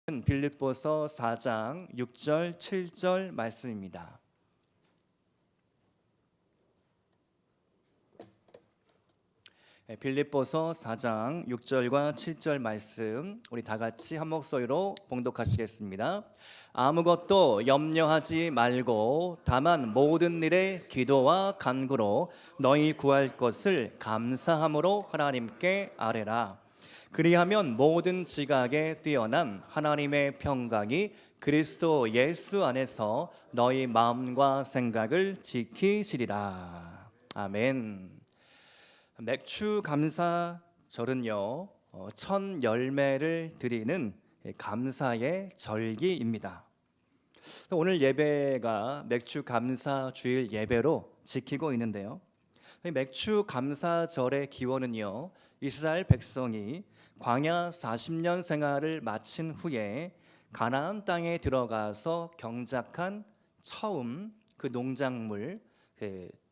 빌립보서 4장 6절 7절 말씀입니다. 빌립보서 4장 6절과 7절 말씀 우리 다 같이 한 목소리로 봉독하시겠습니다. 아무것도 염려하지 말고 다만 모든 일에 기도와 간구로 너희 구할 것을 감사함으로 하나님께 아뢰라. 그리하면 모든 지각에 뛰어난 하나님의 평강이 그리스도 예수 안에서 너희 마음과 생각을 지키시리라. 아멘. 맥주 감사절은요, 첫 열매를 드리는 감사의 절기입니다. 오늘 예배가 맥주 감사 주일 예배로 지키고 있는데요, 맥주 감사절의 기원은요, 이스라엘 백성이 광야 40년 생활을 마친 후에 가나안 땅에 들어가서 경작한 처음 그 농작물,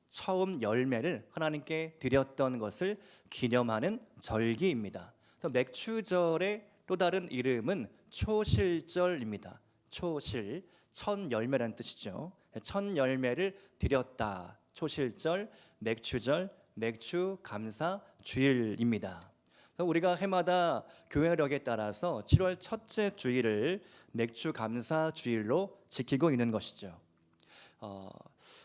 처음 열매를 하나님께 드렸던 것을 기념하는 절기입니다. 맥주절의 또 다른 이름은 초실절입니다. 초실, 첫 열매라는 뜻이죠. 첫 열매를 드렸다. 초실절, 맥주절, 맥주 감사 주일입니다. 우리가 해마다 교회력에 따라서 7월 첫째 주일을 맥주 감사 주일로 지키고 있는 것이죠.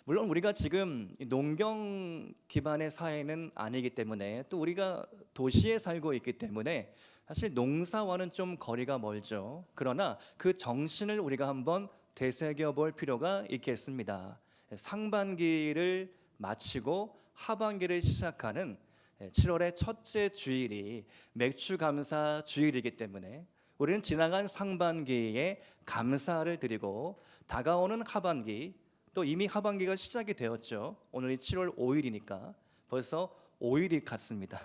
물론 우리가 지금 농경 기반의 사회는 아니기 때문에, 또 우리가 도시에 살고 있기 때문에 사실 농사와는 좀 거리가 멀죠. 그러나 그 정신을 우리가 한번 되새겨 볼 필요가 있겠습니다. 상반기를 마치고 하반기를 시작하는 7월의 첫째 주일이 맥주 감사 주일이기 때문에 우리는 지나간 상반기에 감사를 드리고 다가오는 하반기, 또 이미 하반기가 시작이 되었죠. 오늘이 7월 5일이니까 벌써 5일이 갔습니다.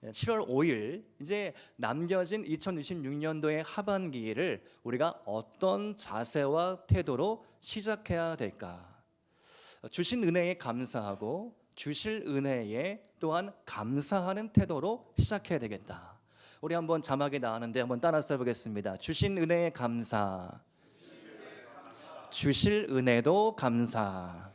7월 5일, 이제 남겨진 2026년도의 하반기를 우리가 어떤 자세와 태도로 시작해야 될까? 주신 은혜에 감사하고 주실 은혜에 또한 감사하는 태도로 시작해야 되겠다. 우리 한번 자막이 나왔는데 한번 따라서 해보겠습니다. 주신 은혜에 감사, 주실 은혜도 감사.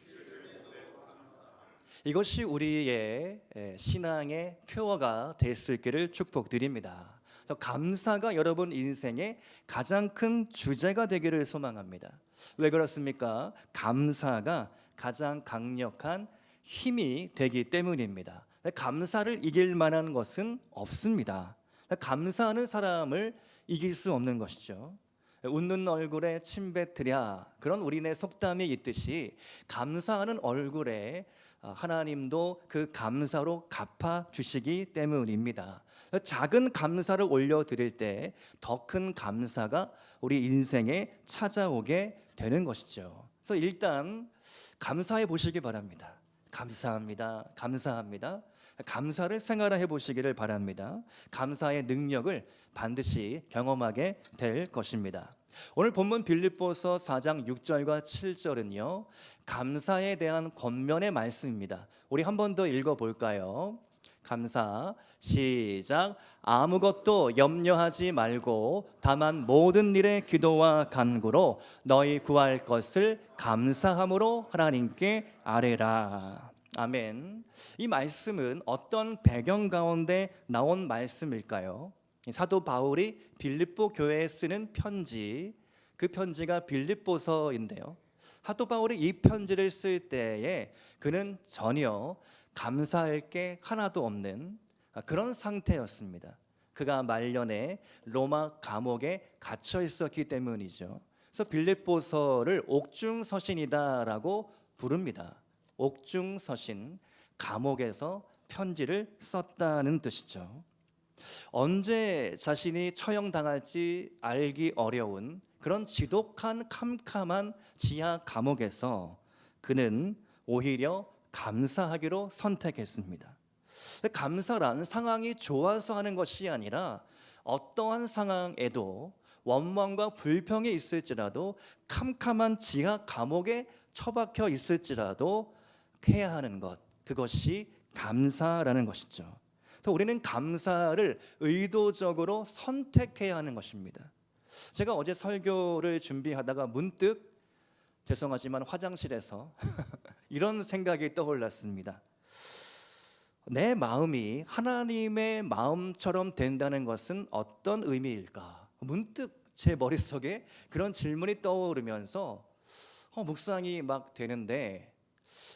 이것이 우리의 신앙의 표어가 될 수 있기를 축복드립니다. 감사가 여러분 인생의 가장 큰 주제가 되기를 소망합니다. 왜 그렇습니까? 감사가 가장 강력한 힘이 되기 때문입니다. 감사를 이길 만한 것은 없습니다. 감사하는 사람을 이길 수 없는 것이죠. 웃는 얼굴에 침 뱉으랴, 그런 우리네 속담이 있듯이 감사하는 얼굴에 하나님도 그 감사로 갚아주시기 때문입니다. 작은 감사를 올려드릴 때 더 큰 감사가 우리 인생에 찾아오게 되는 것이죠. 그래서 일단 감사해 보시기 바랍니다. 감사합니다. 감사합니다. 감사를 생활해 보시기를 바랍니다. 감사의 능력을 반드시 경험하게 될 것입니다. 오늘 본문 빌립보서 4장 6절과 7절은요, 감사에 대한 권면의 말씀입니다. 우리 한 번 더 읽어볼까요? 감사, 시작. 아무것도 염려하지 말고 다만 모든 일에 기도와 간구로 너희 구할 것을 감사함으로 하나님께 아뢰라. 아멘. 이 말씀은 어떤 배경 가운데 나온 말씀일까요? 사도 바울이 빌립보 교회에 쓰는 편지, 그 편지가 빌립보서인데요, 사도 바울이 이 편지를 쓸 때에 그는 전혀 감사할 게 하나도 없는 그런 상태였습니다. 그가 말년에 로마 감옥에 갇혀 있었기 때문이죠. 그래서 빌립보서를 옥중서신이다라고 부릅니다. 옥중서신, 감옥에서 편지를 썼다는 뜻이죠. 언제 자신이 처형당할지 알기 어려운 그런 지독한 캄캄한 지하 감옥에서 그는 오히려 감사하기로 선택했습니다. 감사란 상황이 좋아서 하는 것이 아니라 어떠한 상황에도 원망과 불평이 있을지라도, 캄캄한 지하 감옥에 처박혀 있을지라도 해야 하는 것, 그것이 감사라는 것이죠. 또 우리는 감사를 의도적으로 선택해야 하는 것입니다. 제가 어제 설교를 준비하다가 문득 죄송하지만 화장실에서 이런 생각이 떠올랐습니다. 내 마음이 하나님의 마음처럼 된다는 것은 어떤 의미일까? 문득 제 머릿속에 그런 질문이 떠오르면서 묵상이 막 되는데,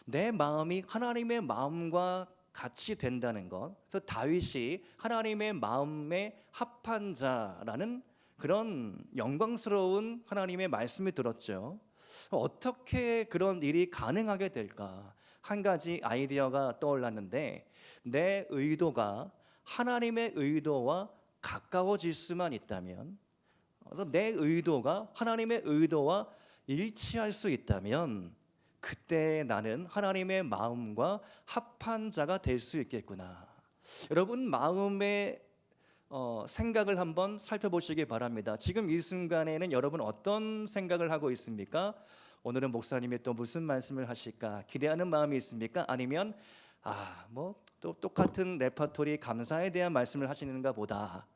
내 마음이 하나님의 마음과 같이 된다는 것, 그래서 다윗이 하나님의 마음에 합한 자라는 그런 영광스러운 하나님의 말씀이 들었죠. 어떻게 그런 일이 가능하게 될까? 한 가지 아이디어가 떠올랐는데, 내 의도가 하나님의 의도와 가까워질 수만 있다면, 그래서 내 의도가 하나님의 의도와 일치할 수 있다면, 그때 나는 하나님의 마음과 합한 자가 될 수 있겠구나. 여러분 마음의 생각을 한번 살펴보시기 바랍니다. 지금 이 순간에는 여러분 어떤 생각을 하고 있습니까? 오늘은 목사님이 또 무슨 말씀을 하실까 기대하는 마음이 있습니까? 아니면 또 똑같은 레퍼토리 감사에 대한 말씀을 하시는가 보다,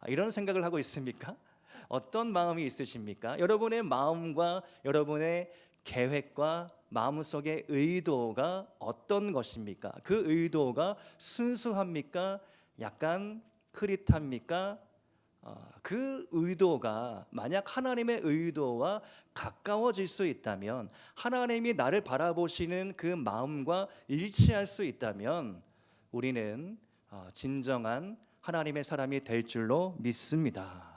이런 생각을 하고 있습니까? 어떤 마음이 있으십니까? 여러분의 마음과 여러분의 계획과 마음속의 의도가 어떤 것입니까? 그 의도가 순수합니까? 약간 흐릿합니까? 그 의도가 만약 하나님의 의도와 가까워질 수 있다면, 하나님이 나를 바라보시는 그 마음과 일치할 수 있다면, 우리는 진정한 하나님의 사람이 될 줄로 믿습니다.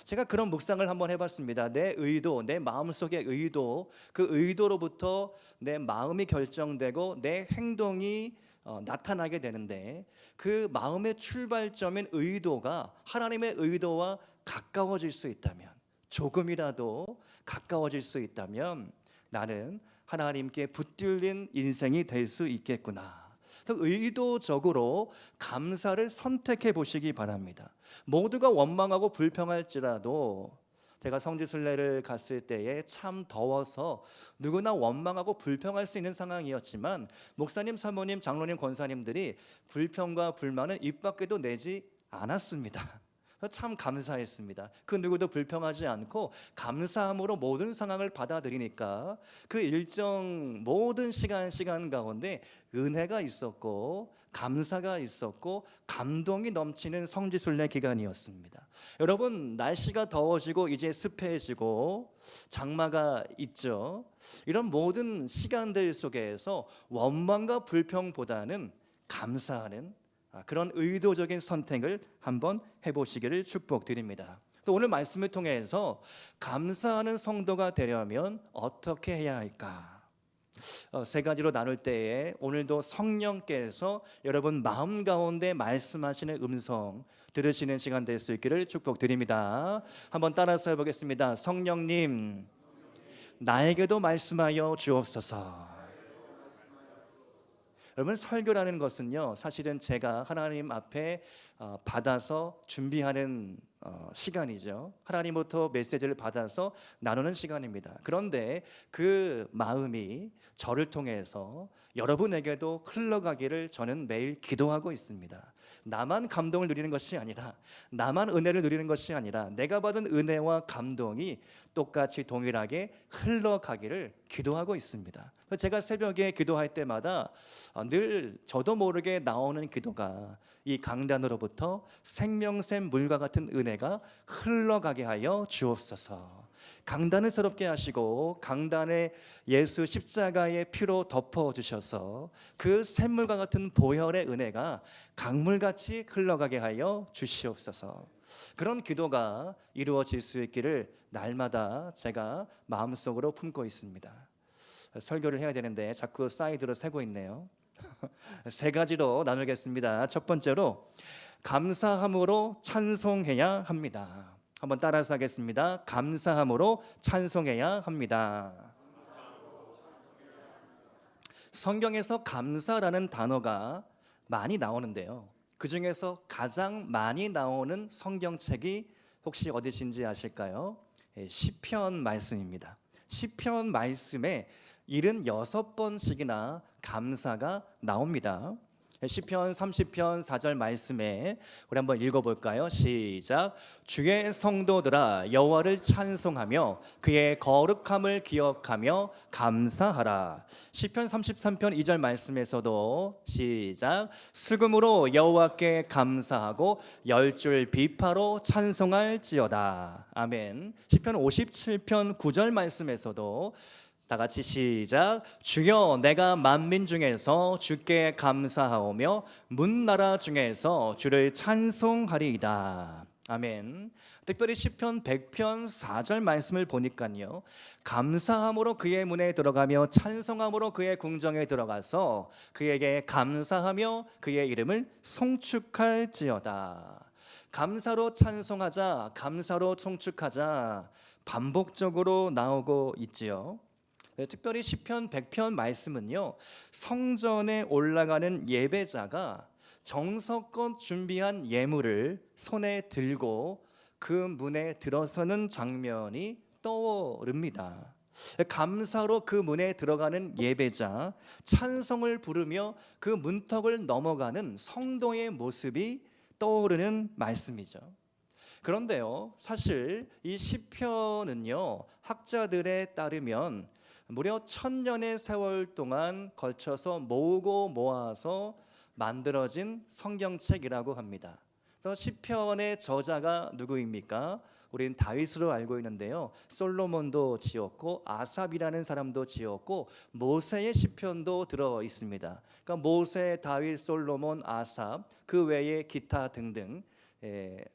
제가 그런 묵상을 한번 해봤습니다. 내 의도, 내 마음속의 의도, 그 의도로부터 내 마음이 결정되고 내 행동이 나타나게 되는데, 그 마음의 출발점인 의도가 하나님의 의도와 가까워질 수 있다면, 조금이라도 가까워질 수 있다면, 나는 하나님께 붙들린 인생이 될 수 있겠구나. 의도적으로 감사를 선택해 보시기 바랍니다. 모두가 원망하고 불평할지라도, 제가 성지순례를 갔을 때에 참 더워서 누구나 원망하고 불평할 수 있는 상황이었지만, 목사님, 사모님, 장로님, 권사님들이 불평과 불만은 입 밖에도 내지 않았습니다. 참 감사했습니다. 그 누구도 불평하지 않고 감사함으로 모든 상황을 받아들이니까 그 일정 모든 시간 가운데 은혜가 있었고 감사가 있었고 감동이 넘치는 성지순례 기간이었습니다. 여러분, 날씨가 더워지고 이제 습해지고 장마가 있죠. 이런 모든 시간들 속에서 원망과 불평보다는 감사하는 그런 의도적인 선택을 한번 해보시기를 축복드립니다. 또 오늘 말씀을 통해서 감사하는 성도가 되려면 어떻게 해야 할까? 세 가지로 나눌 때에 오늘도 성령께서 여러분 마음 가운데 말씀하시는 음성 들으시는 시간 될 수 있기를 축복드립니다. 한번 따라서 해보겠습니다. 성령님, 나에게도 말씀하여 주옵소서. 여러분, 설교라는 것은요, 사실은 제가 하나님 앞에 받아서 준비하는 시간이죠. 하나님부터 메시지를 받아서 나누는 시간입니다. 그런데 그 마음이 저를 통해서 여러분에게도 흘러가기를 저는 매일 기도하고 있습니다. 나만 감동을 누리는 것이 아니라, 나만 은혜를 누리는 것이 아니라, 내가 받은 은혜와 감동이 똑같이 동일하게 흘러가기를 기도하고 있습니다. 제가 새벽에 기도할 때마다 늘 저도 모르게 나오는 기도가, 이 강단으로부터 생명샘 물과 같은 은혜가 흘러가게 하여 주옵소서. 강단을 새롭게 하시고 강단에 예수 십자가의 피로 덮어주셔서 그 샘물과 같은 보혈의 은혜가 강물같이 흘러가게 하여 주시옵소서. 그런 기도가 이루어질 수 있기를 날마다 제가 마음속으로 품고 있습니다. 설교를 해야 되는데 자꾸 사이드로 세고 있네요. 세 가지로 나누겠습니다. 첫 번째로, 감사함으로 찬송해야 합니다. 한번 따라서 하겠습니다. 감사함으로 찬송해야 합니다. 성경에서 감사라는 단어가 많이 나오는데요, 그 중에서 가장 많이 나오는 성경책이 혹시 어디신지 아실까요? 시편 말씀입니다. 시편 말씀에 76번씩이나 감사가 나옵니다. 시편 30편 4절 말씀에 우리 한번 읽어볼까요? 시작. 주의 성도들아 여호와를 찬송하며 그의 거룩함을 기억하며 감사하라. 시편 33편 2절 말씀에서도 시작. 수금으로 여호와께 감사하고 열줄 비파로 찬송할지어다. 아멘. 시편 57편 9절 말씀에서도 다 같이 시작. 주여 내가 만민 중에서 주께 감사하오며 문나라 중에서 주를 찬송하리이다. 아멘. 특별히 시편 100편 4절 말씀을 보니까요, 감사함으로 그의 문에 들어가며 찬송함으로 그의 궁정에 들어가서 그에게 감사하며 그의 이름을 송축할지어다. 감사로 찬송하자, 감사로 송축하자 반복적으로 나오고 있지요. 특별히 시편 100편 말씀은요, 성전에 올라가는 예배자가 정성껏 준비한 예물을 손에 들고 그 문에 들어서는 장면이 떠오릅니다. 감사로 그 문에 들어가는 예배자, 찬송을 부르며 그 문턱을 넘어가는 성도의 모습이 떠오르는 말씀이죠. 그런데요, 사실 이 시편은요, 학자들에 따르면 무려 1000년의 세월 동안 걸쳐서 모으고 모아서 만들어진 성경책이라고 합니다. 그래서 시편의 저자가 누구입니까? 우리는 다윗으로 알고 있는데요, 솔로몬도 지었고 아삽이라는 사람도 지었고 모세의 시편도 들어 있습니다. 그러니까 모세, 다윗, 솔로몬, 아삽, 그 외에 기타 등등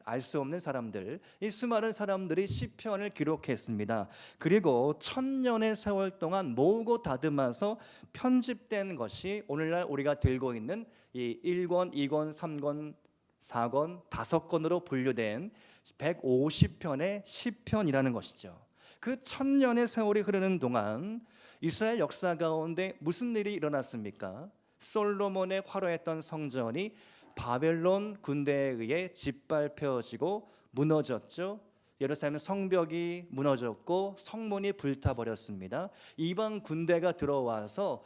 알 수 없는 사람들, 이 수많은 사람들이 시편을 기록했습니다. 그리고 1000년의 세월 동안 모으고 다듬어서 편집된 것이 오늘날 우리가 들고 있는 이 1권, 2권, 3권, 4권, 5권으로 분류된 150편의 시편이라는 것이죠. 그 1000년의 세월이 흐르는 동안 이스라엘 역사 가운데 무슨 일이 일어났습니까? 솔로몬의 화려했던 성전이 바벨론 군대에 의해 짓밟혀지고 무너졌죠. 예루살렘 성벽이 무너졌고 성문이 불타버렸습니다. 이방 군대가 들어와서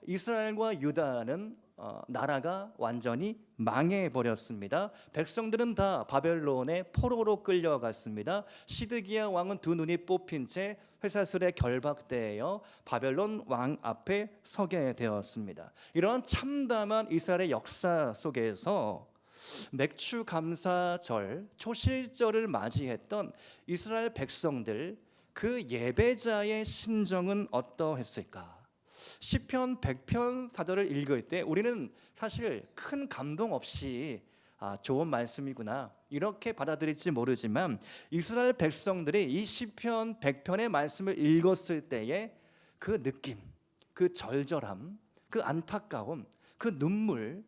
이스라엘과 유다는 나라가 완전히 망해버렸습니다. 백성들은 다 바벨론의 포로로 끌려갔습니다. 시드기야 왕은 두 눈이 뽑힌 채 회사슬에 결박되어 바벨론 왕 앞에 서게 되었습니다. 이러한 참담한 이스라엘의 역사 속에서 맥주 감사절, 초실절을 맞이했던 이스라엘 백성들, 그 예배자의 심정은 어떠했을까? 시편 100편 4절을 읽을 때 우리는 사실 큰 감동 없이 좋은 말씀이구나 이렇게 받아들일지 모르지만, 이스라엘 백성들이 이 시편 100편의 말씀을 읽었을 때의 그 느낌, 그 절절함, 그 안타까움, 그 눈물,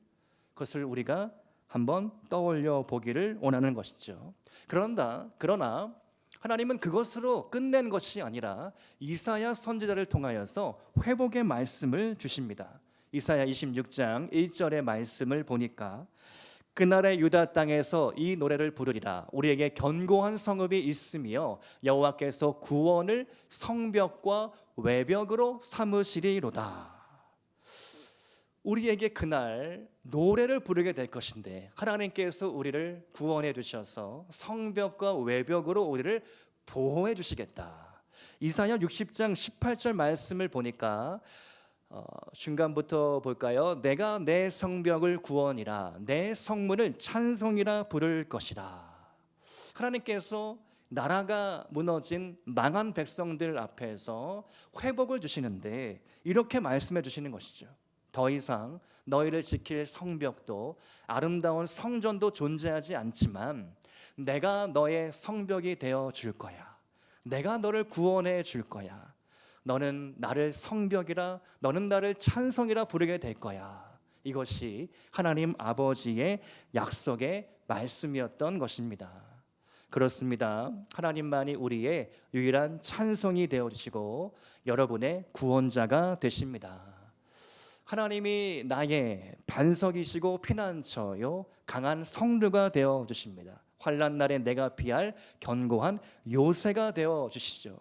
그것을 우리가 한번 떠올려 보기를 원하는 것이죠. 그러나 하나님은 그것으로 끝낸 것이 아니라 이사야 선지자를 통하여서 회복의 말씀을 주십니다. 이사야 26장 1절의 말씀을 보니까 그날의 유다 땅에서 이 노래를 부르리라. 우리에게 견고한 성읍이 있으며 여호와께서 구원을 성벽과 외벽으로 삼으시리로다. 우리에게 그날 노래를 부르게 될 것인데 하나님께서 우리를 구원해 주셔서 성벽과 외벽으로 우리를 보호해 주시겠다. 이사야 60장 18절 말씀을 보니까 중간부터 볼까요? 내가 내 성벽을 구원이라 내 성문을 찬송이라 부를 것이라. 하나님께서 나라가 무너진 망한 백성들 앞에서 회복을 주시는데 이렇게 말씀해 주시는 것이죠. 더 이상 너희를 지킬 성벽도 아름다운 성전도 존재하지 않지만 내가 너의 성벽이 되어 줄 거야. 내가 너를 구원해 줄 거야. 너는 나를 성벽이라, 너는 나를 찬송이라 부르게 될 거야. 이것이 하나님 아버지의 약속의 말씀이었던 것입니다. 그렇습니다. 하나님만이 우리의 유일한 찬송이 되어주시고 여러분의 구원자가 되십니다. 하나님이 나의 반석이시고 피난처요 강한 성루가 되어 주십니다. 환난 날에 내가 피할 견고한 요새가 되어 주시죠.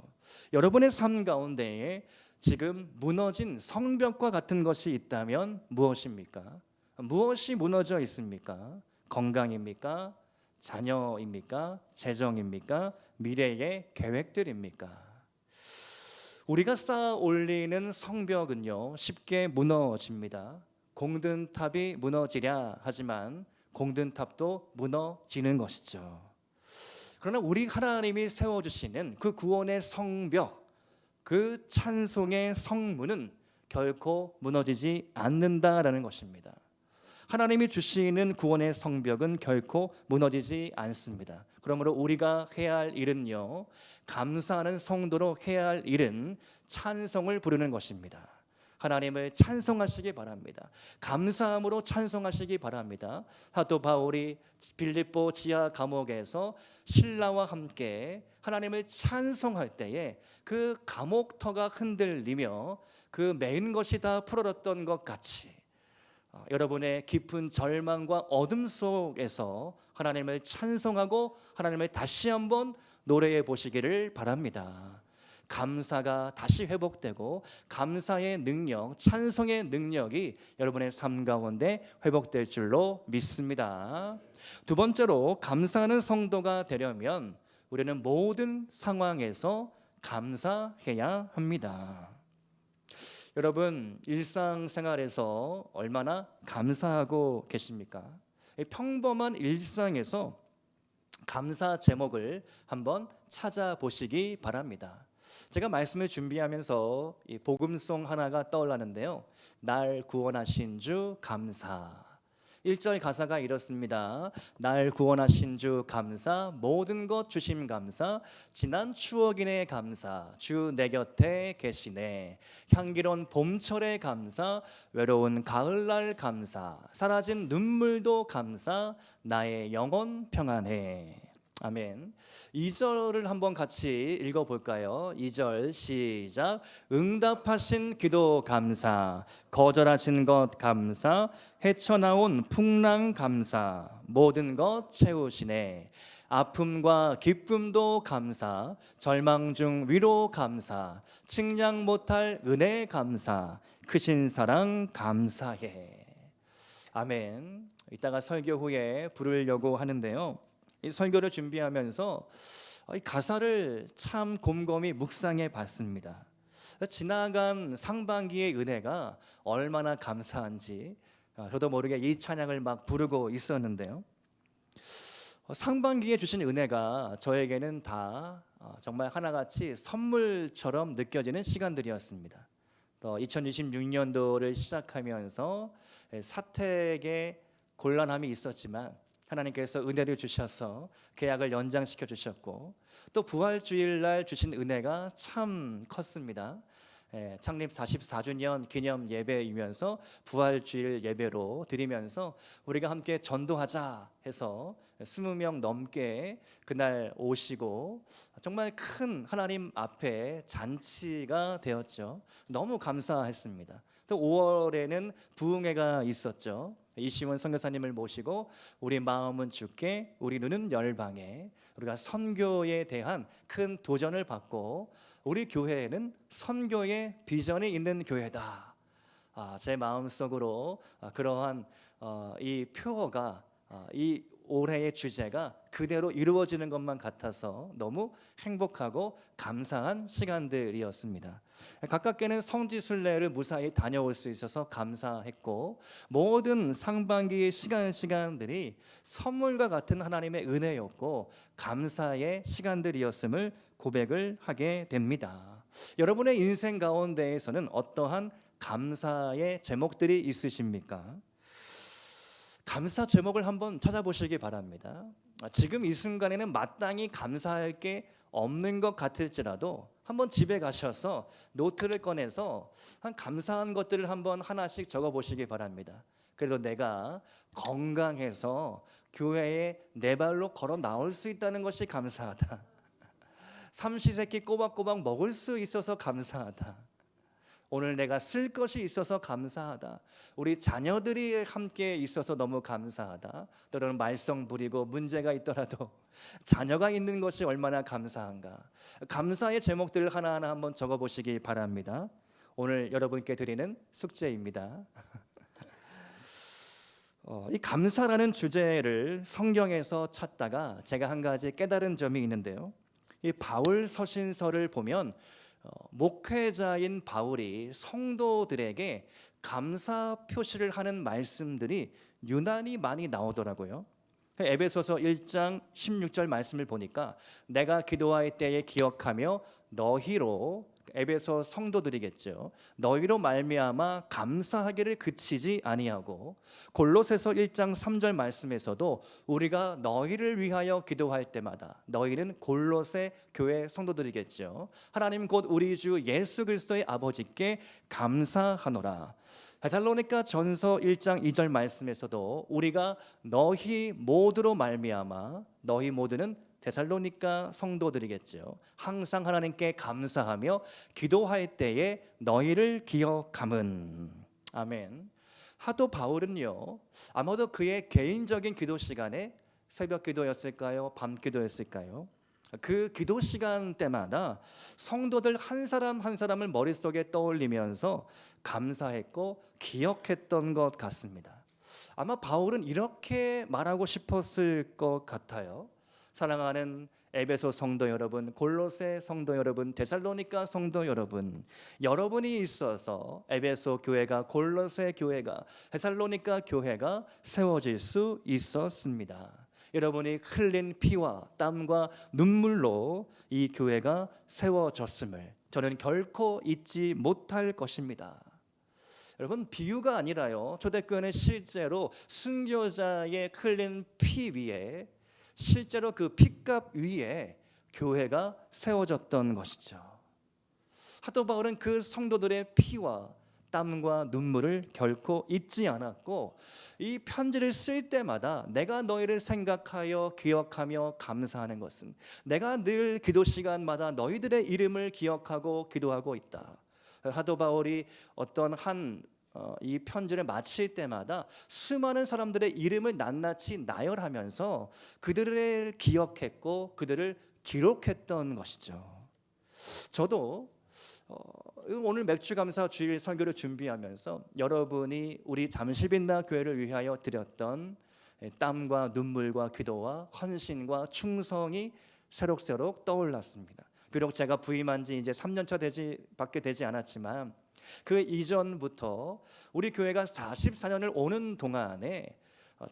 여러분의 삶 가운데에 지금 무너진 성벽과 같은 것이 있다면 무엇입니까? 무엇이 무너져 있습니까? 건강입니까? 자녀입니까? 재정입니까? 미래의 계획들입니까? 우리가 쌓아 올리는 성벽은요, 쉽게 무너집니다. 공든 탑이 무너지랴 하지만 공든 탑도 무너지는 것이죠. 그러나 우리 하나님이 세워주시는 그 구원의 성벽, 그 찬송의 성문은 결코 무너지지 않는다라는 것입니다. 하나님이 주시는 구원의 성벽은 결코 무너지지 않습니다. 그러므로 우리가 해야 할 일은요, 감사하는 성도로 해야 할 일은 찬송을 부르는 것입니다. 하나님을 찬송하시기 바랍니다. 감사함으로 찬송하시기 바랍니다. 사도 바울이 빌립보 지하 감옥에서 신라와 함께 하나님을 찬송할 때에 그 감옥터가 흔들리며 그 메인 것이 다 풀어졌던 것 같이 여러분의 깊은 절망과 어둠 속에서 하나님을 찬송하고 하나님을 다시 한번 노래해 보시기를 바랍니다. 감사가 다시 회복되고 감사의 능력, 찬송의 능력이 여러분의 삶 가운데 회복될 줄로 믿습니다. 두 번째로, 감사하는 성도가 되려면 우리는 모든 상황에서 감사해야 합니다. 여러분, 일상생활에서 얼마나 감사하고 계십니까? 평범한 일상에서 감사 제목을 한번 찾아보시기 바랍니다. 제가 말씀을 준비하면서 이 복음송 하나가 떠올랐는데요. 날 구원하신 주 감사. 1절 가사가 이렇습니다. 날 구원하신 주 감사, 모든 것 주심 감사, 지난 추억이네 감사, 주 내 곁에 계시네, 향기로운 봄철에 감사, 외로운 가을날 감사, 사라진 눈물도 감사, 나의 영혼 평안해. 아멘. 2절을 한번 같이 읽어볼까요? 2절 시작. 응답하신 기도 감사, 거절하신 것 감사, 헤쳐나온 풍랑 감사, 모든 것 채우시네. 아픔과 기쁨도 감사, 절망 중 위로 감사, 측량 못할 은혜 감사, 크신 사랑 감사해. 아멘. 이따가 설교 후에 부르려고 하는데요, 이 설교를 준비하면서 이 가사를 참 곰곰이 묵상해 봤습니다. 지나간 상반기의 은혜가 얼마나 감사한지 저도 모르게 이 찬양을 막 부르고 있었는데요, 상반기에 주신 은혜가 저에게는 다 정말 하나같이 선물처럼 느껴지는 시간들이었습니다. 또 2026년도를 시작하면서 사택의 곤란함이 있었지만 하나님께서 은혜를 주셔서 계약을 연장시켜 주셨고, 또 부활주일날 주신 은혜가 참 컸습니다. 창립 44주년 기념 예배이면서 부활주일 예배로 드리면서 우리가 함께 전도하자 해서 20명 넘게 그날 오시고 정말 큰 하나님 앞에 잔치가 되었죠. 너무 감사했습니다. 또 5월에는 부흥회가 있었죠. 이시원 선교사님을 모시고 우리 마음은 주께 우리 눈은 열방에, 우리가 선교에 대한 큰 도전을 받고 우리 교회에는 선교의 비전이 있는 교회다. 제 마음속으로 그러한 이 표어가 이 올해의 주제가 그대로 이루어지는 것만 같아서 너무 행복하고 감사한 시간들이었습니다. 가깝게는 성지순례를 무사히 다녀올 수 있어서 감사했고, 모든 상반기의 시간들이 선물과 같은 하나님의 은혜였고 감사의 시간들이었음을 고백을 하게 됩니다. 여러분의 인생 가운데에서는 어떠한 감사의 제목들이 있으십니까? 감사 제목을 한번 찾아보시기 바랍니다. 지금 이 순간에는 마땅히 감사할 게 없는 것 같을지라도 한번 집에 가셔서 노트를 꺼내서 한 감사한 것들을 한번 하나씩 적어보시기 바랍니다. 그래도 내가 건강해서 교회에 내 발로 걸어 나올 수 있다는 것이 감사하다. 삼시세끼 꼬박꼬박 먹을 수 있어서 감사하다. 오늘 내가 쓸 것이 있어서 감사하다. 우리 자녀들이 함께 있어서 너무 감사하다. 때로는 말썽 부리고 문제가 있더라도 자녀가 있는 것이 얼마나 감사한가. 감사의 제목들을 하나하나 한번 적어보시기 바랍니다. 오늘 여러분께 드리는 숙제입니다. 이 감사라는 주제를 성경에서 찾다가 제가 한 가지 깨달은 점이 있는데요. 이 바울 서신서를 보면 목회자인 바울이 성도들에게 감사 표시를 하는 말씀들이 유난히 많이 나오더라고요. 에베소서 1장 16절 말씀을 보니까 내가 기도할 때에 기억하며 너희로, 에베소 성도들이겠죠, 너희로 말미암아 감사하기를 그치지 아니하고, 골로새서 1장 3절 말씀에서도 우리가 너희를 위하여 기도할 때마다, 너희는 골로새 교회 성도들이겠죠, 하나님 곧 우리 주 예수 그리스도의 아버지께 감사하노라. 데살로니가 전서 1장 2절 말씀에서도 우리가 너희 모두로 말미암아, 너희 모두는 데살로니가 성도들이겠죠, 항상 하나님께 감사하며 기도할 때에 너희를 기억함은. 아멘. 하도 바울은요, 아마도 그의 개인적인 기도 시간에 새벽 기도였을까요? 밤 기도였을까요? 그 기도 시간 때마다 성도들 한 사람 한 사람을 머릿속에 떠올리면서 감사했고 기억했던 것 같습니다. 아마 바울은 이렇게 말하고 싶었을 것 같아요. 사랑하는 에베소 성도 여러분, 골로새 성도 여러분, 데살로니가 성도 여러분, 여러분이 있어서 에베소 교회가, 골로새 교회가, 데살로니가 교회가 세워질 수 있었습니다. 여러분이 흘린 피와 땀과 눈물로 이 교회가 세워졌음을 저는 결코 잊지 못할 것입니다. 여러분, 비유가 아니라요, 초대교회는 실제로 순교자의 흘린 피 위에, 실제로 그 핏값 위에 교회가 세워졌던 것이죠. 사도 바울은 그 성도들의 피와 땀과 눈물을 결코 잊지 않았고, 이 편지를 쓸 때마다 내가 너희를 생각하여 기억하며 감사하는 것은 내가 늘 기도 시간마다 너희들의 이름을 기억하고 기도하고 있다. 사도 바울이 어떤 이 편지를 마칠 때마다 수많은 사람들의 이름을 낱낱이 나열하면서 그들을 기억했고 그들을 기록했던 것이죠. 저도 오늘 맥주감사 주일 설교를 준비하면서 여러분이 우리 잠시빛나 교회를 위하여 드렸던 땀과 눈물과 기도와 헌신과 충성이 새록새록 떠올랐습니다. 비록 제가 부임한 지 이제 3년차 밖에 되지 않았지만 그 이전부터 우리 교회가 44년을 오는 동안에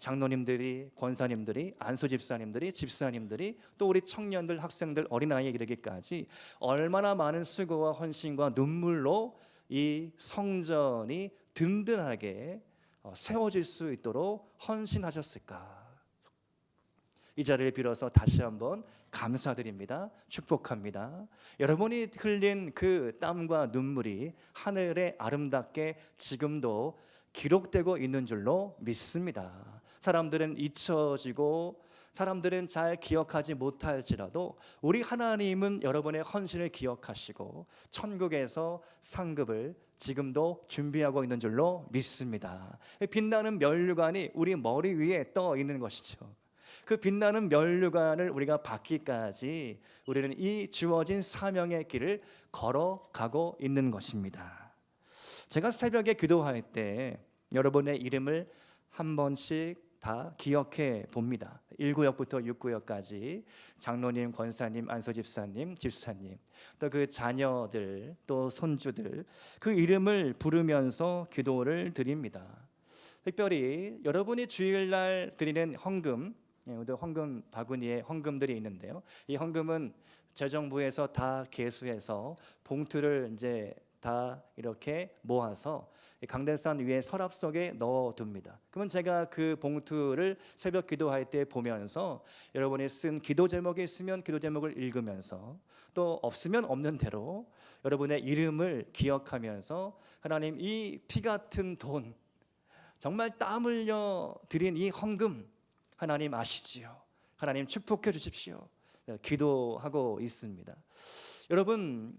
장로님들이, 권사님들이, 안수집사님들이, 집사님들이, 또 우리 청년들, 학생들, 어린아이에 이르기까지 얼마나 많은 수고와 헌신과 눈물로 이 성전이 든든하게 세워질 수 있도록 헌신하셨을까. 이 자리를 빌어서 다시 한번 감사드립니다. 축복합니다. 여러분이 흘린 그 땀과 눈물이 하늘에 아름답게 지금도 기록되고 있는 줄로 믿습니다. 사람들은 잊혀지고 사람들은 잘 기억하지 못할지라도 우리 하나님은 여러분의 헌신을 기억하시고 천국에서 상급을 지금도 준비하고 있는 줄로 믿습니다. 빛나는 면류관이 우리 머리 위에 떠 있는 것이죠. 그 빛나는 면류관을 우리가 받기까지 우리는 이 주어진 사명의 길을 걸어가고 있는 것입니다. 제가 새벽에 기도할 때 여러분의 이름을 한 번씩 다 기억해 봅니다. 1구역부터 6구역까지 장로님, 권사님, 안소집사님, 집사님, 또 그 자녀들, 또 손주들, 그 이름을 부르면서 기도를 드립니다. 특별히 여러분이 주일날 드리는 헌금, 헌금 바구니에 헌금들이 있는데요, 이 헌금은 재정부에서 다 계수해서 봉투를 이제 다 이렇게 모아서 강대상 위에 서랍 속에 넣어둡니다. 그러면 제가 그 봉투를 새벽 기도할 때 보면서 여러분이 쓴 기도 제목이 있으면 기도 제목을 읽으면서, 또 없으면 없는 대로 여러분의 이름을 기억하면서 하나님, 이 피 같은 돈, 정말 땀 흘려 드린 이 헌금 하나님 아시지요. 하나님 축복해 주십시오. 기도하고 있습니다. 여러분,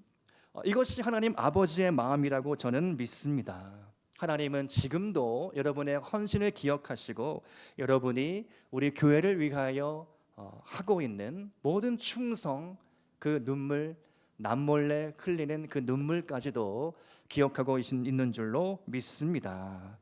이것이 하나님 아버지의 마음이라고 저는 믿습니다. 하나님은 지금도 여러분의 헌신을 기억하시고 여러분이 우리 교회를 위하여 하고 있는 모든 충성, 그 눈물, 남몰래 흘리는 그 눈물까지도 기억하고 있는 줄로 믿습니다.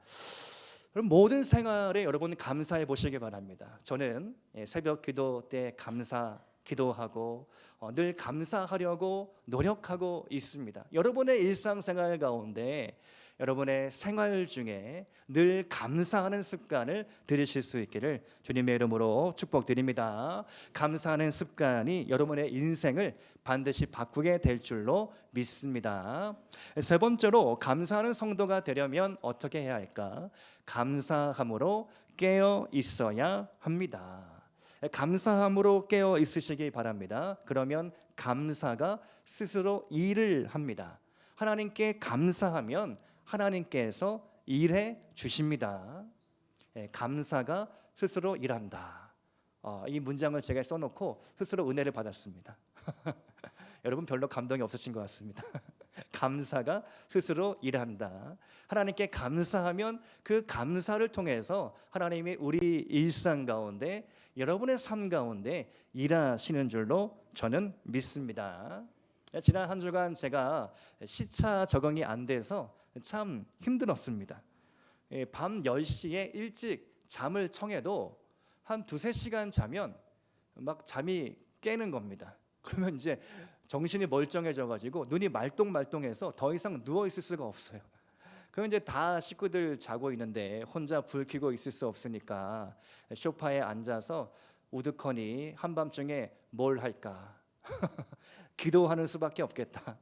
그럼 모든 생활에 여러분 감사해 보시기 바랍니다. 저는 새벽 기도 때 감사 기도하고 늘 감사하려고 노력하고 있습니다. 여러분의 일상생활 가운데 여러분의 생활 중에 늘 감사하는 습관을 들이실 수 있기를 주님의 이름으로 축복드립니다. 감사하는 습관이 여러분의 인생을 반드시 바꾸게 될 줄로 믿습니다. 세 번째로 감사하는 성도가 되려면 어떻게 해야 할까? 감사함으로 깨어 있어야 합니다. 감사함으로 깨어 있으시기 바랍니다. 그러면 감사가 스스로 일을 합니다. 하나님께 감사하면 하나님께서 일해 주십니다. 감사가 스스로 일한다. 이 문장을 제가 써놓고 스스로 은혜를 받았습니다. 여러분 별로 감동이 없으신 것 같습니다. 감사가 스스로 일한다. 하나님께 감사하면 그 감사를 통해서 하나님이 우리 일상 가운데 여러분의 삶 가운데 일하시는 줄로 저는 믿습니다. 지난 한 주간 제가 시차 적응이 안 돼서 참 힘들었습니다. 밤 10시에 일찍 잠을 청해도 한 2-3시간 자면 막 잠이 깨는 겁니다. 그러면 이제 정신이 멀쩡해져 가지고 눈이 말똥말똥해서 더 이상 누워 있을 수가 없어요. 그럼 이제 다 식구들 자고 있는데 혼자 불 켜고 있을 수 없으니까 소파에 앉아서 우두커니 한밤중에 뭘 할까? 기도하는 수밖에 없겠다.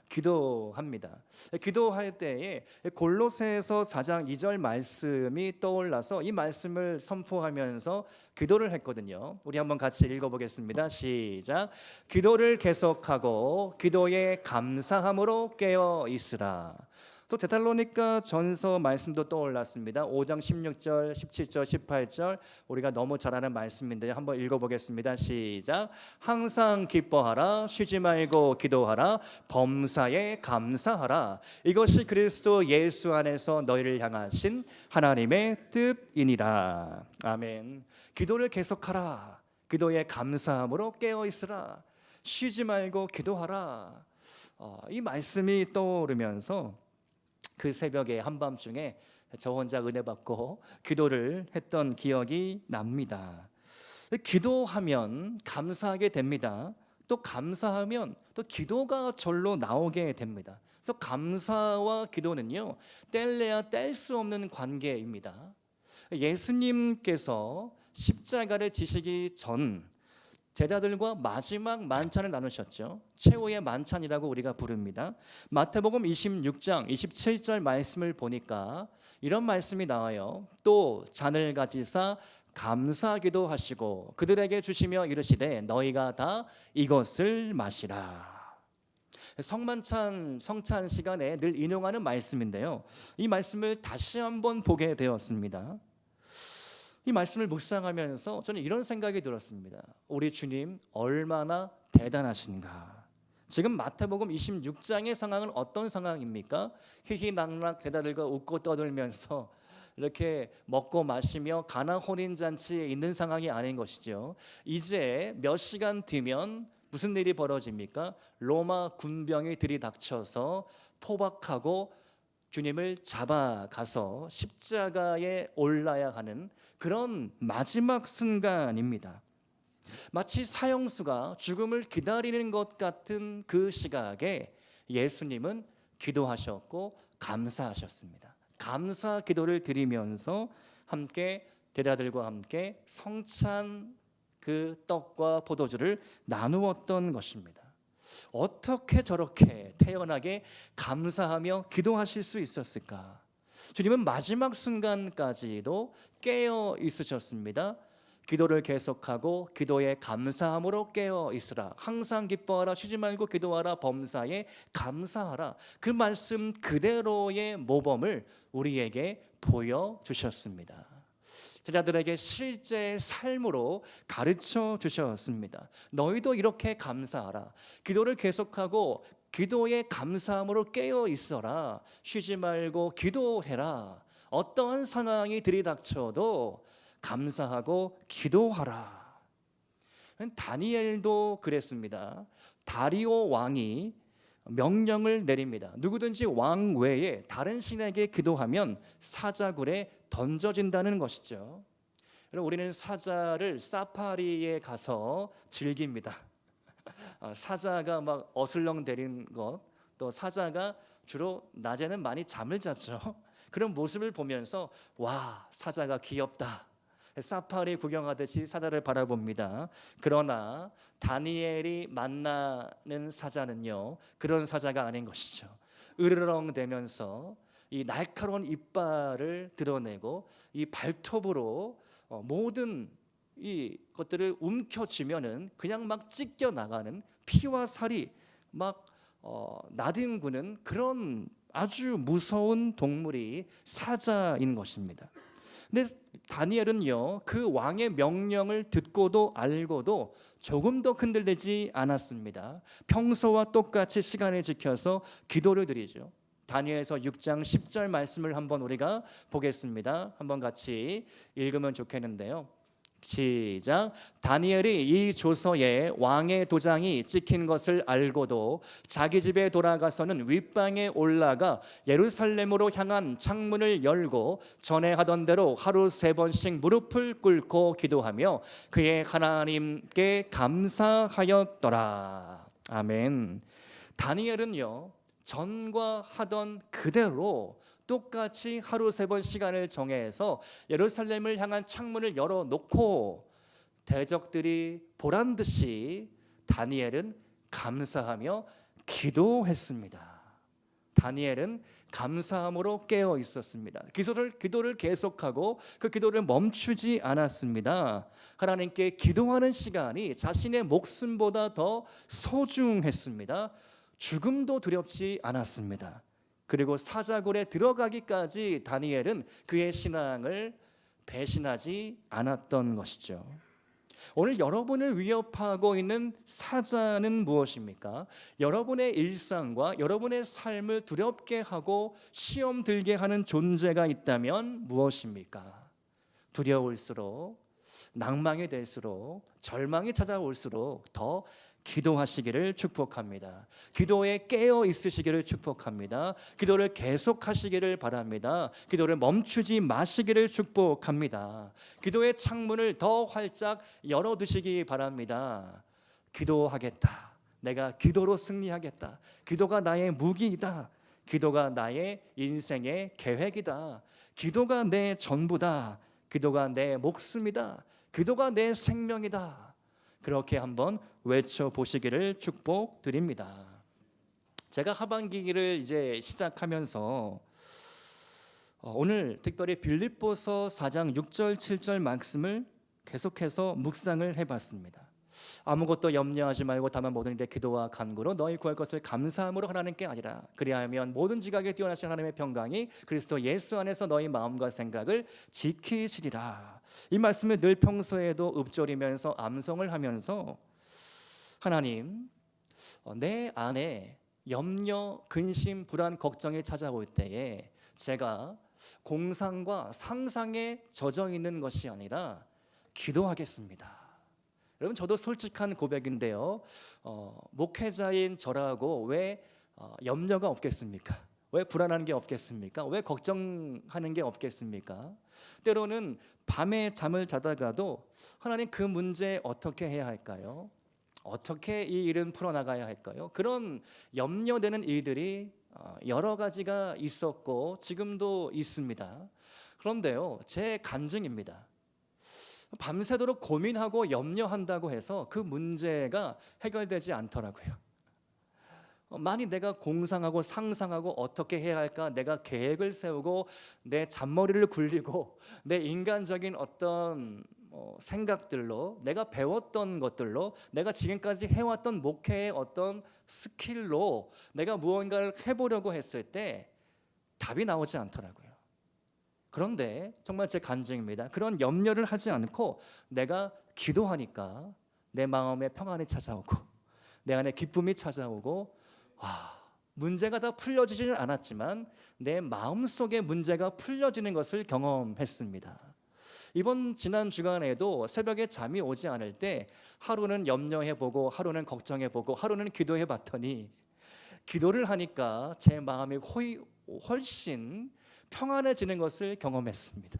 기도합니다. 기도할 때에 골로새서 4장 2절 말씀이 떠올라서 이 말씀을 선포하면서 기도를 했거든요. 우리 한번 같이 읽어보겠습니다. 시작. 기도를 계속하고 기도에 감사함으로 깨어 있으라. 또 데살로니가 전서 말씀도 떠올랐습니다. 5장 16절, 17절, 18절 우리가 너무 잘 아는 말씀인데요. 한번 읽어보겠습니다. 시작. 항상 기뻐하라, 쉬지 말고 기도하라, 범사에 감사하라. 이것이 그리스도 예수 안에서 너희를 향하신 하나님의 뜻이니라. 아멘. 기도를 계속하라. 기도에 감사함으로 깨어 있으라. 쉬지 말고 기도하라. 이 말씀이 떠오르면서 그 새벽에 한밤중에 저 혼자 은혜 받고 기도를 했던 기억이 납니다. 기도하면 감사하게 됩니다. 또 감사하면 또 기도가 절로 나오게 됩니다. 그래서 감사와 기도는요, 뗄래야 뗄 수 없는 관계입니다. 예수님께서 십자가를 지시기 전 제자들과 마지막 만찬을 나누셨죠. 최후의 만찬이라고 우리가 부릅니다. 마태복음 26장 27절 말씀을 보니까 이런 말씀이 나와요. 또 잔을 가지사 감사기도 하시고 그들에게 주시며 이르시되 너희가 다 이것을 마시라. 성찬 시간에 늘 인용하는 말씀인데요. 이 말씀을 다시 한번 보게 되었습니다. 이 말씀을 묵상하면서 저는 이런 생각이 들었습니다. 우리 주님 얼마나 대단하신가. 지금 마태복음 26장의 상황은 어떤 상황입니까? 희희낙낙 제자들과 웃고 떠들면서 이렇게 먹고 마시며 가나 혼인잔치에 있는 상황이 아닌 것이죠. 이제 몇 시간 뒤면 무슨 일이 벌어집니까? 로마 군병이 들이닥쳐서 포박하고 주님을 잡아가서 십자가에 올라야 하는 그런 마지막 순간입니다. 마치 사형수가 죽음을 기다리는 것 같은 그 시각에 예수님은 기도하셨고 감사하셨습니다. 감사 기도를 드리면서 함께 제자들과 함께 성찬 그 떡과 포도주를 나누었던 것입니다. 어떻게 저렇게 태연하게 감사하며 기도하실 수 있었을까? 주님은 마지막 순간까지도 깨어 있으셨습니다. 기도를 계속하고 기도에 감사함으로 깨어 있으라. 항상 기뻐하라, 쉬지 말고 기도하라, 범사에 감사하라. 그 말씀 그대로의 모범을 우리에게 보여주셨습니다. 제자들에게 실제 삶으로 가르쳐 주셨습니다. 너희도 이렇게 감사하라. 기도를 계속하고 기도에 감사함으로 깨어 있어라. 쉬지 말고 기도해라. 어떠한 상황이 들이닥쳐도 감사하고 기도하라. 다니엘도 그랬습니다. 다리오 왕이 명령을 내립니다. 누구든지 왕 외에 다른 신에게 기도하면 사자굴에 던져진다는 것이죠. 여러분, 우리는 사자를 사파리에 가서 즐깁니다. 사자가 막 어슬렁대는 것, 또 사자가 주로 낮에는 많이 잠을 잤죠. 그런 모습을 보면서 와, 사자가 귀엽다, 사파리 구경하듯이 사자를 바라봅니다. 그러나 다니엘이 만나는 사자는요, 그런 사자가 아닌 것이죠. 으르렁대면서 이 날카로운 이빨을 드러내고 이 발톱으로 모든 이 것들을 움켜쥐면은 그냥 막 찢겨 나가는, 피와 살이 막 나뒹구는 그런 아주 무서운 동물이 사자인 것입니다. 근데 다니엘은요, 그 왕의 명령을 듣고도 알고도 조금 더 흔들리지 않았습니다. 평소와 똑같이 시간을 지켜서 기도를 드리죠. 다니엘서 6장 10절 말씀을 한번 우리가 보겠습니다. 한번 같이 읽으면 좋겠는데요. 시작. 다니엘이 이 조서에 왕의 도장이 찍힌 것을 알고도 자기 집에 돌아가서는 윗방에 올라가 예루살렘으로 향한 창문을 열고 전에 하던 대로 하루 3번씩 무릎을 꿇고 기도하며 그의 하나님께 감사하였더라. 아멘. 다니엘은요, 전과 하던 그대로 똑같이 하루 3번 시간을 정해서 예루살렘을 향한 창문을 열어놓고 대적들이 보란듯이 다니엘은 감사하며 기도했습니다. 다니엘은 감사함으로 깨어 있었습니다. 기도를 계속하고 그 기도를 멈추지 않았습니다. 하나님께 기도하는 시간이 자신의 목숨보다 더 소중했습니다. 죽음도 두렵지 않았습니다. 그리고 사자굴에 들어가기까지 다니엘은 그의 신앙을 배신하지 않았던 것이죠. 오늘 여러분을 위협하고 있는 사자는 무엇입니까? 여러분의 일상과 여러분의 삶을 두렵게 하고 시험 들게 하는 존재가 있다면 무엇입니까? 두려울수록, 낭망이 될수록, 절망이 찾아올수록 더 기도하시기를 축복합니다. 기도에 깨어 있으시기를 축복합니다. 기도를 계속하시기를 바랍니다. 기도를 멈추지 마시기를 축복합니다. 기도의 창문을 더 활짝 열어두시기 바랍니다. 기도하겠다. 내가 기도로 승리하겠다. 기도가 나의 무기이다. 기도가 나의 인생의 계획이다. 기도가 내 전부다. 기도가 내 목숨이다. 기도가 내 생명이다. 그렇게 한번 외쳐보시기를 축복드립니다. 제가 하반기를 이제 시작하면서 오늘 특별히 빌립보서 4장 6절 7절 말씀을 계속해서 묵상을 해봤습니다. 아무것도 염려하지 말고 다만 모든 일에 기도와 간구로 너희 구할 것을 감사함으로 하나님께 아니라 그리하면 모든 지각에 뛰어나신 하나님의 평강이 그리스도 예수 안에서 너희 마음과 생각을 지키시리라. 이 말씀을 늘 평소에도 읊조리면서 암송을 하면서 하나님, 내 안에 염려, 근심, 불안, 걱정이 찾아올 때에 제가 공상과 상상에 젖어 있는 것이 아니라 기도하겠습니다. 여러분, 저도 솔직한 고백인데요, 목회자인 저라고 왜 염려가 없겠습니까? 왜 불안한 게 없겠습니까? 왜 걱정하는 게 없겠습니까? 때로는 밤에 잠을 자다가도 하나님, 그 문제 어떻게 해야 할까요? 어떻게 이 일은 풀어나가야 할까요? 그런 염려되는 일들이 여러 가지가 있었고 지금도 있습니다. 그런데요, 제 간증입니다. 밤새도록 고민하고 염려한다고 해서 그 문제가 해결되지 않더라고요. 많이 내가 공상하고 상상하고 어떻게 해야 할까, 내가 계획을 세우고 내 잔머리를 굴리고 내 인간적인 어떤 생각들로, 내가 배웠던 것들로, 내가 지금까지 해왔던 목회의 어떤 스킬로 내가 무언가를 해보려고 했을 때 답이 나오지 않더라고요. 그런데 정말 제 간증입니다. 그런 염려를 하지 않고 내가 기도하니까 내 마음에 평안이 찾아오고 내 안에 기쁨이 찾아오고, 문제가 다 풀려지지는 않았지만 내 마음속의 문제가 풀려지는 것을 경험했습니다. 지난 주간에도 새벽에 잠이 오지 않을 때 하루는 염려해보고 하루는 걱정해보고 하루는 기도해봤더니 기도를 하니까 제 마음이 훨씬 평안해지는 것을 경험했습니다.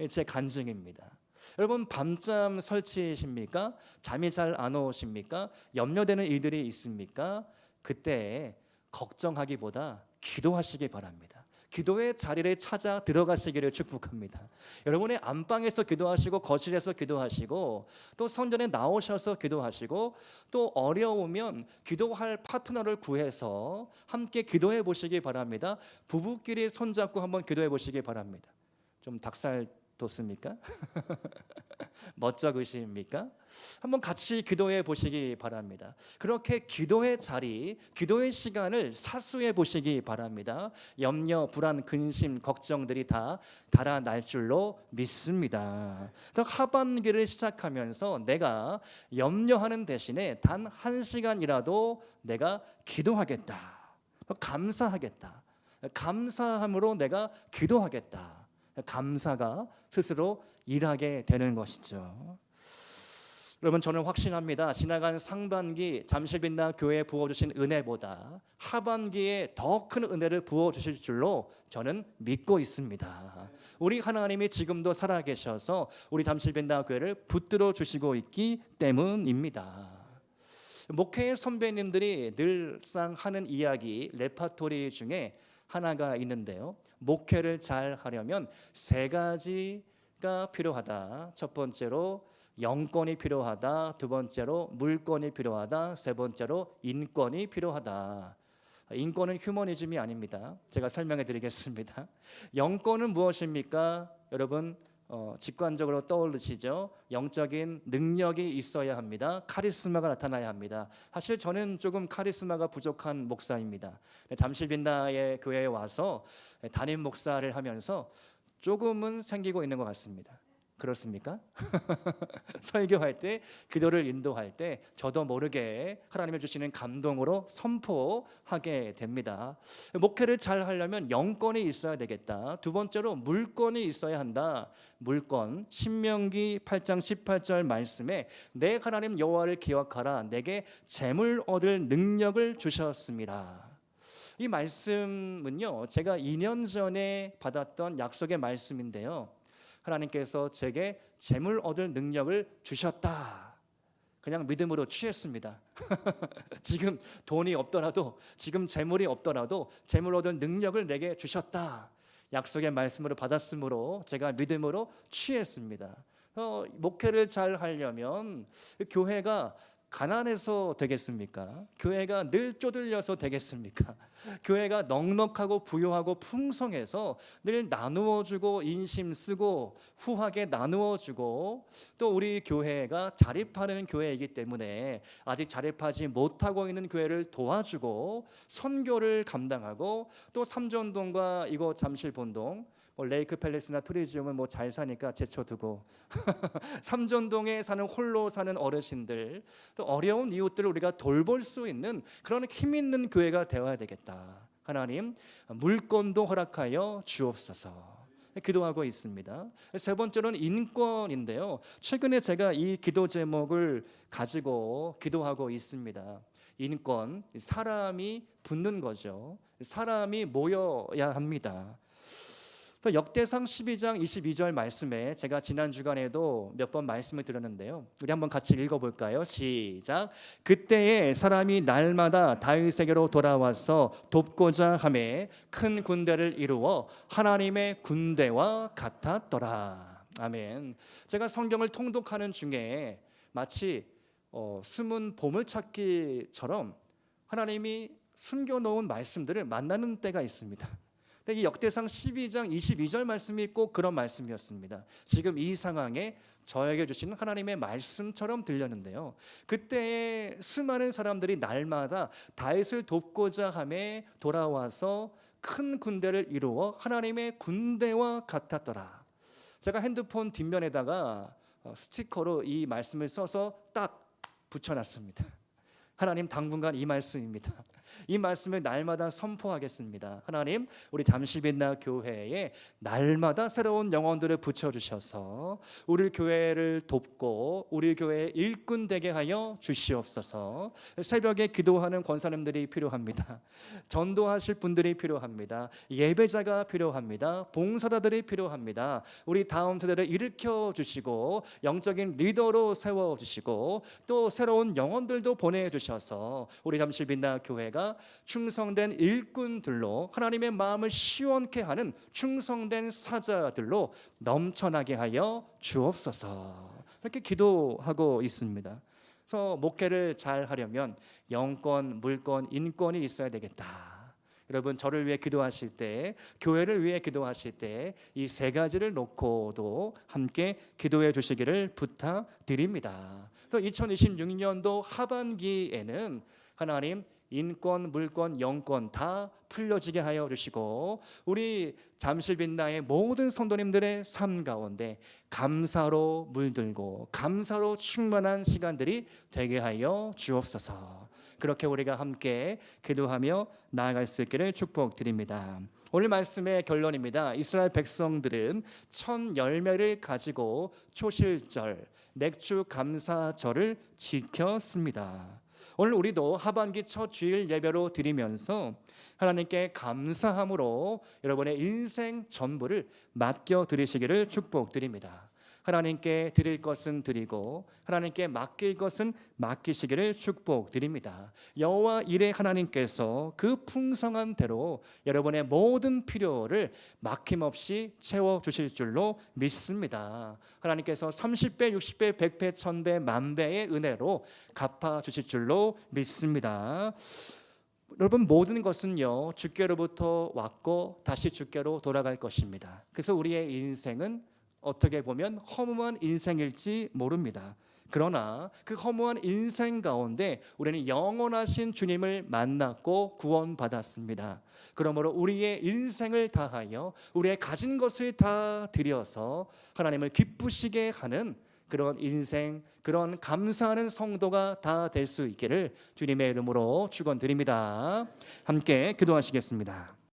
제 간증입니다. 여러분 밤잠 설치십니까? 잠이 잘 안 오십니까? 염려되는 일들이 있습니까? 그때 걱정하기보다 기도하시기 바랍니다. 기도의 자리를 찾아 들어가시기를 축복합니다. 여러분의 안방에서 기도하시고 거실에서 기도하시고 또 성전에 나오셔서 기도하시고 또 어려우면 기도할 파트너를 구해서 함께 기도해 보시기 바랍니다. 부부끼리 손잡고 한번 기도해 보시기 바랍니다. 좀 닭살 돋습니까? 멋쩍으십니까? 한번 같이 기도해 보시기 바랍니다. 그렇게 기도의 자리, 기도의 시간을 사수해 보시기 바랍니다. 염려, 불안, 근심, 걱정들이 다 달아날 줄로 믿습니다. 하반기를 시작하면서 내가 염려하는 대신에 단 1시간이라도 내가 기도하겠다. 감사하겠다. 감사함으로 내가 기도하겠다. 감사가 스스로 일하게 되는 것이죠. 여러분 저는 확신합니다. 지나간 상반기 잠실빛나 교회에 부어주신 은혜보다 하반기에 더 큰 은혜를 부어주실 줄로 저는 믿고 있습니다. 우리 하나님이 지금도 살아계셔서 우리 잠실빛나 교회를 붙들어 주시고 있기 때문입니다. 목회 선배님들이 늘상 하는 이야기 레파토리 중에 하나가 있는데요. 목회를 잘 하려면 3가지가 필요하다. 첫 번째로 영권이 필요하다. 두 번째로 물권이 필요하다. 세 번째로 인권이 필요하다. 인권은 휴머니즘이 아닙니다. 제가 설명해 드리겠습니다. 영권은 무엇입니까? 여러분 직관적으로 떠오르시죠? 영적인 능력이 있어야 합니다. 카리스마가 나타나야 합니다. 사실 저는 조금 카리스마가 부족한 목사입니다. 잠실빛나의 교회에 와서 담임 목사를 하면서 조금은 생기고 있는 것 같습니다. 그렇습니까? 설교할 때, 기도를 인도할 때 저도 모르게 하나님이 주시는 감동으로 선포하게 됩니다. 목회를 잘 하려면 영권이 있어야 되겠다. 두 번째로 물권이 있어야 한다. 물권, 신명기 8장 18절 말씀에 내 하나님 여호와를 기억하라. 내게 재물 얻을 능력을 주셨습니다. 이 말씀은요, 제가 2년 전에 받았던 약속의 말씀인데요. 하나님께서 제게 재물 얻을 능력을 주셨다. 그냥 믿음으로 취했습니다. 지금 돈이 없더라도, 지금 재물이 없더라도 재물 얻을 능력을 내게 주셨다. 약속의 말씀으로 받았으므로 제가 믿음으로 취했습니다. 목회를 잘 하려면 교회가 가난해서 되겠습니까? 교회가 늘 쪼들려서 되겠습니까? 교회가 넉넉하고 부유하고 풍성해서 늘 나누어주고 인심 쓰고 후하게 나누어주고 또 우리 교회가 자립하는 교회이기 때문에 아직 자립하지 못하고 있는 교회를 도와주고 선교를 감당하고 또 삼전동과 이곳 잠실본동 레이크 팰리스나 트리지움은 잘 사니까 제쳐두고 삼전동에 사는 홀로 사는 어르신들 또 어려운 이웃들을 우리가 돌볼 수 있는 그런 힘 있는 교회가 되어야 되겠다. 하나님 물권도 허락하여 주옵소서. 기도하고 있습니다. 세 번째로는 인권인데요. 최근에 제가 이 기도 제목을 가지고 기도하고 있습니다. 인권, 사람이 붙는 거죠. 사람이 모여야 합니다. 역대상 12장 22절 말씀에 제가 지난 주간에도 몇 번 말씀을 드렸는데요. 우리 한번 같이 읽어볼까요? 시작. 그때에 사람이 날마다 다윗에게로 돌아와서 돕고자 하매 큰 군대를 이루어 하나님의 군대와 같았더라. 아멘. 제가 성경을 통독하는 중에 마치 숨은 보물찾기처럼 하나님이 숨겨놓은 말씀들을 만나는 때가 있습니다. 이 역대상 12장 22절 말씀이 꼭 그런 말씀이었습니다. 지금 이 상황에 저에게 주시는 하나님의 말씀처럼 들렸는데요. 그때에 수많은 사람들이 날마다 다윗을 돕고자 하며 돌아와서 큰 군대를 이루어 하나님의 군대와 같았더라. 제가 핸드폰 뒷면에다가 스티커로 이 말씀을 써서 딱 붙여놨습니다. 하나님 당분간 이 말씀입니다. 이 말씀을 날마다 선포하겠습니다. 하나님, 우리 잠실빛나 교회에 날마다 새로운 영혼들을 붙여주셔서 우리 교회를 돕고 우리 교회의 일꾼 되게 하여 주시옵소서. 새벽에 기도하는 권사님들이 필요합니다. 전도하실 분들이 필요합니다. 예배자가 필요합니다. 봉사자들이 필요합니다. 우리 다음 세대를 일으켜 주시고 영적인 리더로 세워주시고 또 새로운 영혼들도 보내주셔서 우리 잠실빛나 교회가 충성된 일꾼들로 하나님의 마음을 시원케 하는 충성된 사자들로 넘쳐나게 하여 주옵소서. 이렇게 기도하고 있습니다. 그래서 목회를 잘 하려면 영권, 물권, 인권이 있어야 되겠다. 여러분, 저를 위해 기도하실 때, 교회를 위해 기도하실 때 이 세 가지를 놓고도 함께 기도해 주시기를 부탁드립니다. 그래서 2026년도 하반기에는 하나님 인권, 물권, 영권 다 풀려지게 하여 주시고 우리 잠실빛나의 모든 성도님들의 삶 가운데 감사로 물들고 감사로 충만한 시간들이 되게 하여 주옵소서. 그렇게 우리가 함께 기도하며 나아갈 수 있기를 축복드립니다. 오늘 말씀의 결론입니다. 이스라엘 백성들은 천 열매를 가지고 초실절, 맥주 감사절을 지켰습니다. 오늘 우리도 하반기 첫 주일 예배로 드리면서 하나님께 감사함으로 여러분의 인생 전부를 맡겨 드리시기를 축복드립니다. 하나님께 드릴 것은 드리고 하나님께 맡길 것은 맡기시기를 축복드립니다. 여호와 일의 하나님께서 그 풍성한 대로 여러분의 모든 필요를 막힘없이 채워주실 줄로 믿습니다. 하나님께서 30배, 60배, 100배, 1000배, 만배의 은혜로 갚아주실 줄로 믿습니다. 여러분, 모든 것은요 주께로부터 왔고 다시 주께로 돌아갈 것입니다. 그래서 우리의 인생은 어떻게 보면 허무한 인생일지 모릅니다. 그러나 그 허무한 인생 가운데 우리는 영원하신 주님을 만났고 구원받았습니다. 그러므로 우리의 인생을 다하여 우리의 가진 것을 다 드려서 하나님을 기쁘시게 하는 그런 인생, 그런 감사하는 성도가 다 될 수 있기를 주님의 이름으로 축원드립니다. 함께 기도하시겠습니다.